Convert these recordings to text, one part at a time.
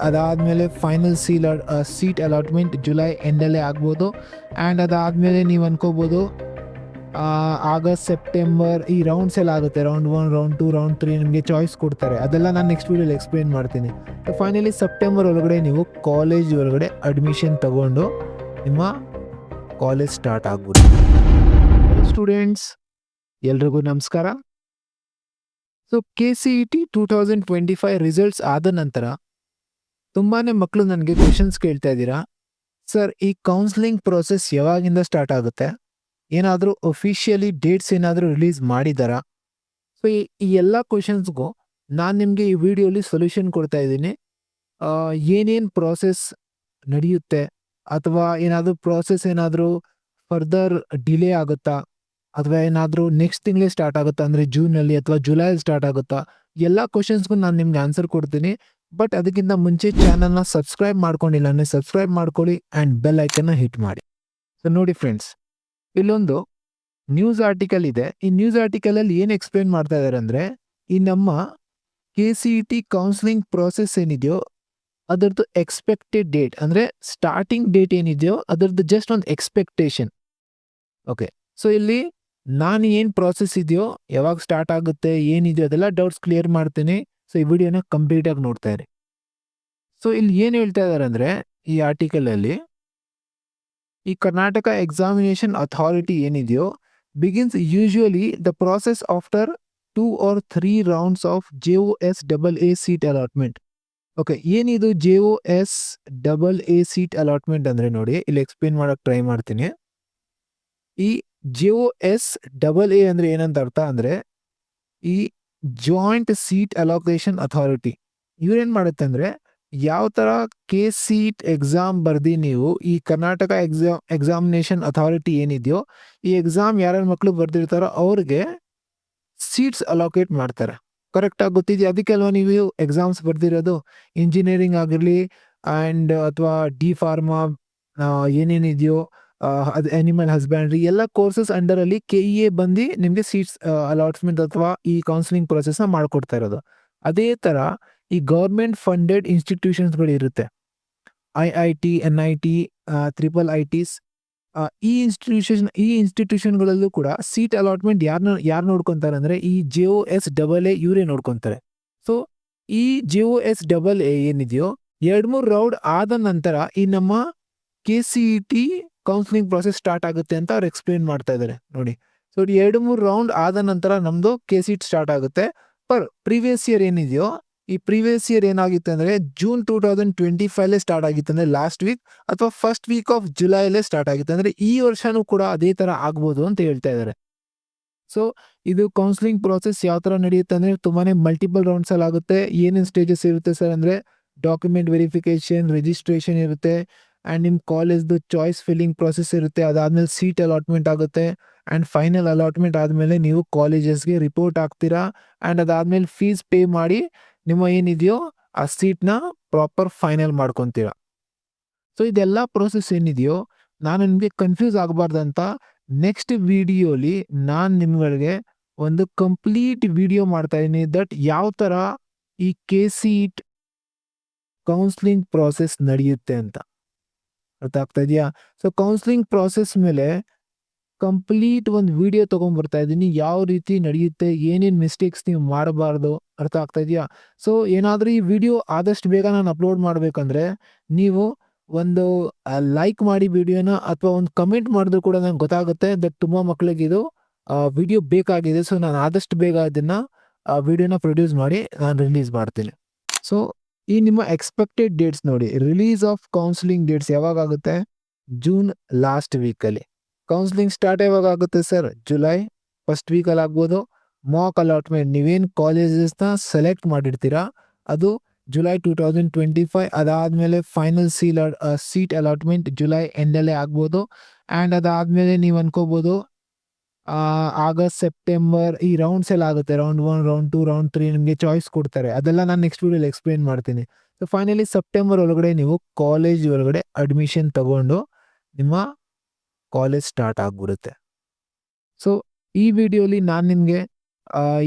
ಅದಾದಮೇಲೆ final seat allotment July ಎಂಡಲ್ಲೇ ಆಗ್ಬೋದು. And ಅದಾದಮೇಲೆ ನೀವು ಅನ್ಕೋಬೋದು ಆಗಸ್ಟ್ ಸೆಪ್ಟೆಂಬರ್ ಈ ರೌಂಡ್ಸ್ ಎಲ್ಲ ಆಗುತ್ತೆ. ರೌಂಡ್ 1, ರೌಂಡ್ 2, ರೌಂಡ್ 3 ನಿಮಗೆ ಚಾಯ್ಸ್ ಕೊಡ್ತಾರೆ. ಅದೆಲ್ಲ ನಾನು ನೆಕ್ಸ್ಟ್ ವೀಡಿಯೋಲಿ ಎಕ್ಸ್ಪ್ಲೇನ್ ಮಾಡ್ತೀನಿ. ಫೈನಲಿ ಸೆಪ್ಟೆಂಬರ್ ಒಳಗಡೆ ನೀವು ಕಾಲೇಜ್ ಒಳಗಡೆ ಅಡ್ಮಿಷನ್ ತಗೊಂಡು ನಿಮ್ಮ ಕಾಲೇಜ್ ಸ್ಟಾರ್ಟ್ ಆಗ್ಬಿಡುತ್ತೆ. ಸ್ಟೂಡೆಂಟ್ಸ್ ಎಲ್ರಿಗೂ ನಮಸ್ಕಾರ. ಸೊ KCET 2025 ರಿಸಲ್ಟ್ಸ್ ಆದ ನಂತರ ತುಂಬಾ ಮಕ್ಕಳು ನನಗೆ ಕ್ವೆಶನ್ಸ್ ಕೇಳ್ತಾ ಇದ್ದೀರಾ, ಸರ್ ಈ ಕೌನ್ಸಿಲಿಂಗ್ ಪ್ರೋಸೆಸ್ ಯಾವಾಗಿಂದ ಸ್ಟಾರ್ಟ್ ಆಗುತ್ತೆ, ಏನಾದರೂ ಒಫಿಷಿಯಲಿ ಡೇಟ್ಸ್ ಏನಾದರೂ ರಿಲೀಸ್ ಮಾಡಿದಾರಾ? ಸೊ ಈ ಎಲ್ಲ ಕ್ವೆಶನ್ಸ್ಗೂ ನಾನು ನಿಮಗೆ ಈ ವಿಡಿಯೋಲಿ ಸೊಲ್ಯೂಷನ್ ಕೊಡ್ತಾ ಇದ್ದೀನಿ. ಏನೇನು ಪ್ರೋಸೆಸ್ ನಡೆಯುತ್ತೆ, ಅಥವಾ ಏನಾದರೂ ಪ್ರೋಸೆಸ್ ಏನಾದರೂ ಫರ್ದರ್ ಡಿಲೇ ಆಗುತ್ತಾ, ಅಥವಾ ಏನಾದರೂ ನೆಕ್ಸ್ಟ್ ತಿಂಗಳೇ ಸ್ಟಾರ್ಟ್ ಆಗುತ್ತಾ, ಅಂದರೆ ಜೂನಲ್ಲಿ ಅಥವಾ ಜುಲೈಲಿ ಸ್ಟಾರ್ಟ್ ಆಗುತ್ತಾ, ಎಲ್ಲ ಕ್ವೆಶನ್ಸ್ಗೂ ನಾನು ನಿಮ್ಗೆ ಆನ್ಸರ್ ಕೊಡ್ತೀನಿ. ಬಟ್ ಅದಕ್ಕಿಂತ ಮುಂಚೆ ಚಾನಲ್ನ ಸಬ್ಸ್ಕ್ರೈಬ್ ಮಾಡ್ಕೊಂಡಿಲ್ಲ ಅಂದರೆ ಸಬ್ಸ್ಕ್ರೈಬ್ ಮಾಡ್ಕೊಳ್ಳಿ ಆ್ಯಂಡ್ ಬೆಲ್ ಐಕನ್ನ ಹಿಟ್ ಮಾಡಿ. ಸೊ ನೋಡಿ ಫ್ರೆಂಡ್ಸ್, ಇಲ್ಲೊಂದು ನ್ಯೂಸ್ ಆರ್ಟಿಕಲ್ ಇದೆ. ಈ ನ್ಯೂಸ್ ಆರ್ಟಿಕಲಲ್ಲಿ ಏನು ಎಕ್ಸ್ಪ್ಲೇನ್ ಮಾಡ್ತಾ ಇದ್ದಾರೆ ಅಂದರೆ, ಈ ನಮ್ಮ KCET ಕೌನ್ಸಿಲಿಂಗ್ ಪ್ರೋಸೆಸ್ ಏನಿದೆಯೋ ಅದರದ್ದು ಎಕ್ಸ್ಪೆಕ್ಟೆಡ್ ಡೇಟ್, ಅಂದರೆ ಸ್ಟಾರ್ಟಿಂಗ್ ಡೇಟ್ ಏನಿದೆಯೋ ಅದರದ್ದು ಜಸ್ಟ್ ಒಂದು ಎಕ್ಸ್ಪೆಕ್ಟೇಷನ್. ಓಕೆ, ಸೊ ಇಲ್ಲಿ ನಾನು ಏನು ಪ್ರೋಸೆಸ್ ಇದೆಯೋ, ಯಾವಾಗ ಸ್ಟಾರ್ಟ್ ಆಗುತ್ತೆ, ಏನಿದೆಯೋ ಅದೆಲ್ಲ ಡೌಟ್ಸ್ ಕ್ಲಿಯರ್ ಮಾಡ್ತೀನಿ. ಸೊ ಈ ವಿಡಿಯೋನ ಕಂಪ್ಲೀಟಾಗಿ ನೋಡ್ತಾ ಇರಿ. ಸೊ ಇಲ್ಲಿ ಏನು ಹೇಳ್ತಾ ಇದ್ದಾರೆ ಅಂದರೆ, ಈ ಆರ್ಟಿಕಲಲ್ಲಿ ಈ ಕರ್ನಾಟಕ ಎಕ್ಸಾಮಿನೇಷನ್ ಅಥಾರಿಟಿ ಏನಿದೆಯೋ begins usually the process after 2 or 3 rounds of JOSAA seat allotment. Okay, ಏನಿದು JOSAA ಸೀಟ್ ಅಲಾಟ್ಮೆಂಟ್ ಅಂದರೆ ನೋಡಿ, ಇಲ್ಲಿ ಎಕ್ಸ್ಪ್ಲೇನ್ ಮಾಡೋಕ್ಕೆ ಟ್ರೈ ಮಾಡ್ತೀನಿ. ಈ JOSAA ಅಂದರೆ ಏನಂತ ಅರ್ಥ ಅಂದರೆ, ಈ ಜಾಯಿಂಟ್ ಸೀಟ್ ಅಲೋಕೇಶನ್ ಅಥಾರಿಟಿ ಇವ್ರೇನು ಮಾಡುತ್ತೆ ಅಂದರೆ, ಯಾವ ಥರ KCET ಎಕ್ಸಾಮ್ ಬರ್ದು ನೀವು ಈ ಕರ್ನಾಟಕ ಎಕ್ಸಾಮಿನೇಷನ್ ಅಥಾರಿಟಿ ಏನಿದೆಯೋ ಈ ಎಕ್ಸಾಮ್ ಯಾರ್ಯಾರು ಮಕ್ಕಳು ಬರ್ದಿರ್ತಾರೋ ಅವ್ರಿಗೆ ಸೀಟ್ಸ್ ಅಲೋಕೇಟ್ ಮಾಡ್ತಾರೆ. ಕರೆಕ್ಟಾಗಿ ಗೊತ್ತಿದೆಯಾ? ಅದಕ್ಕೆಲ್ವ ನೀವು ಎಕ್ಸಾಮ್ಸ್ ಬರ್ದಿರೋದು. ಇಂಜಿನಿಯರಿಂಗ್ ಆಗಿರಲಿ ಆ್ಯಂಡ್ ಅಥವಾ D-Pharma ಏನೇನಿದೆಯೋ, ಅದು ಆ್ಯನಿಮಲ್ ಹಸ್ಬೆಂಡ್ರಿ, ಎಲ್ಲ ಕೋರ್ಸಸ್ ಅಂಡರಲ್ಲಿ KEA ಬಂದು ನಿಮಗೆ ಸೀಟ್ಸ್ ಅಲಾಟ್ಮೆಂಟ್ ಅಥವಾ ಈ ಕೌನ್ಸಿಲಿಂಗ್ ಪ್ರೊಸೆಸ್ನ ಮಾಡಿಕೊಡ್ತಾ ಇರೋದು. ಅದೇ ಥರ ಈ ಗೌರ್ಮೆಂಟ್ ಫಂಡೆಡ್ ಇನ್ಸ್ಟಿಟ್ಯೂಷನ್ಸ್ಗಳು ಇರುತ್ತೆ, IIT, NIT, IIITs. ಈ ಇನ್ಸ್ಟಿಟ್ಯೂಷನ್ಗಳಲ್ಲೂ ಕೂಡ ಸೀಟ್ ಅಲಾಟ್ಮೆಂಟ್ ಯಾರು ನೋಡ್ಕೊತಾರೆ ಅಂದರೆ ಈ JOSAA ಇವರೇ ನೋಡ್ಕೊತಾರೆ. ಸೊ ಈ JOSAA ಏನಿದೆಯೋ 2-3 ರೌಂಡ್ ಆದ ನಂತರ ಈ ನಮ್ಮ KCET ಕೌನ್ಸಿಲಿಂಗ್ ಪ್ರಾಸೆಸ್ ಸ್ಟಾರ್ಟ್ ಆಗುತ್ತೆ ಅಂತ ಅವ್ರು ಎಕ್ಸ್ಪ್ಲೇನ್ ಮಾಡ್ತಾ ಇದ್ದಾರೆ. ನೋಡಿ, ಸೊ 2-3 ರೌಂಡ್ ಆದ ನಂತರ ನಮ್ಮದು KCET ಸ್ಟಾರ್ಟ್ ಆಗುತ್ತೆ. ಪ್ರೀವಿಯಸ್ ಇಯರ್ ಏನಿದೆಯೋ ಈ ಪ್ರೀವಿಯಸ್ ಇಯರ್ ಏನಾಗಿತ್ತು ಅಂದರೆ ಜೂನ್ 2025 ಸ್ಟಾರ್ಟ್ ಆಗಿತ್ತು, ಅಂದರೆ ಲಾಸ್ಟ್ ವೀಕ್, ಅಥವಾ ಫಸ್ಟ್ ವೀಕ್ ಆಫ್ ಜುಲೈಲೇ ಸ್ಟಾರ್ಟ್ ಆಗಿತ್ತು. ಅಂದರೆ ಈ ವರ್ಷನೂ ಕೂಡ ಅದೇ ಥರ ಆಗ್ಬೋದು ಅಂತ ಹೇಳ್ತಾ ಇದ್ದಾರೆ. ಸೊ ಇದು ಕೌನ್ಸಿಲಿಂಗ್ ಪ್ರೋಸೆಸ್ ಯಾವ ಥರ ನಡೆಯುತ್ತೆ ಅಂದರೆ ತುಂಬಾ ಮಲ್ಟಿಪಲ್ ರೌಂಡ್ಸಲ್ಲಿ ಆಗುತ್ತೆ. ಏನೇನು ಸ್ಟೇಜಸ್ ಇರುತ್ತೆ ಸರ್ ಅಂದರೆ, ಡಾಕ್ಯುಮೆಂಟ್ ವೆರಿಫಿಕೇಷನ್, ರಿಜಿಸ್ಟ್ರೇಷನ್ ಇರುತ್ತೆ, ಆ್ಯಂಡ್ ನಿಮ್ಮ ಕಾಲೇಜ್ದು ಚಾಯ್ಸ್ ಫಿಲ್ಲಿಂಗ್ ಪ್ರೋಸೆಸ್ ಇರುತ್ತೆ. ಅದಾದಮೇಲೆ ಸೀಟ್ ಅಲಾಟ್ಮೆಂಟ್ ಆಗುತ್ತೆ, ಆ್ಯಂಡ್ ಫೈನಲ್ ಅಲಾಟ್ಮೆಂಟ್ ಆದಮೇಲೆ ನೀವು ಕಾಲೇಜಸ್ಗೆ ರಿಪೋರ್ಟ್ ಆಗ್ತೀರಾ, ಆ್ಯಂಡ್ ಅದಾದಮೇಲೆ ಫೀಸ್ ಪೇ ಮಾಡಿ ನಿಮ್ಮ ಏನಿದೆಯೋ ಆ ಸೀಟ್ನ ಪ್ರಾಪರ್ ಫೈನಲ್ ಮಾಡ್ಕೊತೀರ. ಸೊ ಇದೆಲ್ಲ ಪ್ರೋಸೆಸ್ ಏನಿದೆಯೋ ನಾನು ನಿಮಗೆ ಕನ್ಫ್ಯೂಸ್ ಆಗಬಾರ್ದಂತ ನೆಕ್ಸ್ಟ್ ವಿಡಿಯೋಲಿ ನಾನು ನಿಮ್ಗಳಿಗೆ ಒಂದು ಕಂಪ್ಲೀಟ್ ವಿಡಿಯೋ ಮಾಡ್ತಾ ಇದ್ದೀನಿ, ದಟ್ ಯಾವ ಥರ ಈ KCET ಕೌನ್ಸಿಲಿಂಗ್ ಪ್ರೋಸೆಸ್ ನಡೆಯುತ್ತೆ ಅಂತ. ಅರ್ಥ ಆಗ್ತಾ ಇದೆಯಾ? ಸೊ ಕೌನ್ಸಿಲಿಂಗ್ ಪ್ರೋಸೆಸ್ ಮೇಲೆ ಕಂಪ್ಲೀಟ್ ಒಂದು ವಿಡಿಯೋ ತೊಗೊಂಡ್ಬರ್ತಾ ಇದ್ದೀನಿ, ಯಾವ ರೀತಿ ನಡೆಯುತ್ತೆ, ಏನೇನು ಮಿಸ್ಟೇಕ್ಸ್ ನೀವು ಮಾಡಬಾರ್ದು. ಅರ್ಥ ಆಗ್ತಾ ಇದೆಯಾ? ಸೊ ಏನಾದರೂ ಈ ವಿಡಿಯೋ ಆದಷ್ಟು ಬೇಗ ನಾನು ಅಪ್ಲೋಡ್ ಮಾಡಬೇಕಂದ್ರೆ ನೀವು ಒಂದು ಲೈಕ್ ಮಾಡಿ ವಿಡಿಯೋನ, ಅಥವಾ ಒಂದು ಕಮೆಂಟ್ ಮಾಡಿದ್ರು ಕೂಡ ನಂಗೆ ಗೊತ್ತಾಗುತ್ತೆ ದಟ್ ತುಂಬ ಮಕ್ಕಳಿಗೆ ಇದು ವಿಡಿಯೋ ಬೇಕಾಗಿದೆ. ಸೊ ನಾನು ಆದಷ್ಟು ಬೇಗ ಇದನ್ನು ವಿಡಿಯೋನ ಪ್ರೊಡ್ಯೂಸ್ ಮಾಡಿ ನಾನು ರಿಲೀಸ್ ಮಾಡ್ತೀನಿ. ಸೊ ಈ ನಿಮ್ಮ ಎಕ್ಸ್ಪೆಕ್ಟೆಡ್ ಡೇಟ್ಸ್ ನೋಡಿ, ರಿಲೀಸ್ ಆಫ್ ಕೌನ್ಸಿಲಿಂಗ್ ಡೇಟ್ಸ್ ಯಾವಾಗ ಆಗುತ್ತೆ? ಜೂನ್ ಲಾಸ್ಟ್ ವೀಕಲ್ಲಿ. ಕೌನ್ಸಿಲಿಂಗ್ ಸ್ಟಾರ್ಟ್ ಯಾವಾಗ ಆಗುತ್ತೆ ಸರ್? ಜುಲೈ ಫಸ್ಟ್ ವೀಕಲ್ಲಿ ಆಗ್ಬೋದು. ಮಾಕ್ ಅಲಾಟ್ಮೆಂಟ್, ನೀವೇನು ಕಾಲೇಜಸ್ನ ಸೆಲೆಕ್ಟ್ ಮಾಡಿರ್ತೀರಾ ಅದು ಜುಲೈ 2025. ಅದಾದಮೇಲೆ ಫೈನಲ್ ಸೀಟ್ ಅಲಾಟ್ಮೆಂಟ್ ಜುಲೈ ಎಂಡಲ್ಲೇ ಆಗ್ಬೋದು. ಆ್ಯಂಡ್ ಅದಾದಮೇಲೆ ನೀವು ಅನ್ಕೋಬೋದು ಆಗಸ್ಟ್ ಸೆಪ್ಟೆಂಬರ್ ಈ ರೌಂಡ್ಸ್ ಎಲ್ಲ ಆಗುತ್ತೆ. ರೌಂಡ್ 1, ರೌಂಡ್ 2, ರೌಂಡ್ 3 ನಿಮಗೆ ಚಾಯ್ಸ್ ಕೊಡ್ತಾರೆ. ಅದೆಲ್ಲ ನಾನು ನೆಕ್ಸ್ಟ್ ವಿಡಿಯೋಲಿ ಎಕ್ಸ್ಪ್ಲೇನ್ ಮಾಡ್ತೀನಿ. ಸೊ ಫೈನಲಿ ಸೆಪ್ಟೆಂಬರ್ ಒಳಗಡೆ ನೀವು ಕಾಲೇಜ್ ಒಳಗಡೆ ಅಡ್ಮಿಷನ್ ತಗೊಂಡು ನಿಮ್ಮ ಕಾಲೇಜ್ ಸ್ಟಾರ್ಟ್ ಆಗ್ಬಿಡುತ್ತೆ. ಸೊ ಈ ವಿಡಿಯೋಲಿ ನಾನು ನಿಮಗೆ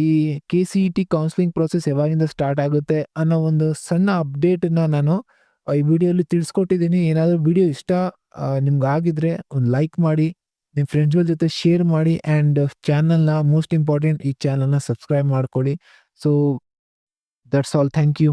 ಈ KCET ಕೌನ್ಸೆಲಿಂಗ್ ಪ್ರೊಸೆಸ್ ಯಾವಾಗಿಂದ ಸ್ಟಾರ್ಟ್ ಆಗುತ್ತೆ ಅನ್ನೋ ಒಂದು ಸಣ್ಣ ಅಪ್ಡೇಟನ್ನ ನಾನು ಈ ವಿಡಿಯೋಲಿ ತಿಳಿಸ್ಕೊಟ್ಟಿದ್ದೀನಿ. ಏನಾದರೂ ವಿಡಿಯೋ ಇಷ್ಟ ನಿಮ್ಗಾಗಿದ್ರೆ ಒಂದು ಲೈಕ್ ಮಾಡಿ, ನಿಮ್ಮ ಫ್ರೆಂಡ್ಸ್‌ಗಳ ಜೊತೆ ಶೇರ್ ಮಾಡಿ ಆ್ಯಂಡ್ ಚಾನಲ್‌ನ ಮೋಸ್ಟ್ ಇಂಪಾರ್ಟೆಂಟ್ ಈ ಚಾನಲ್‌ನ ಸಬ್ಸ್ಕ್ರೈಬ್ ಮಾಡ್ಕೊಳ್ಳಿ. So that's all. Thank you.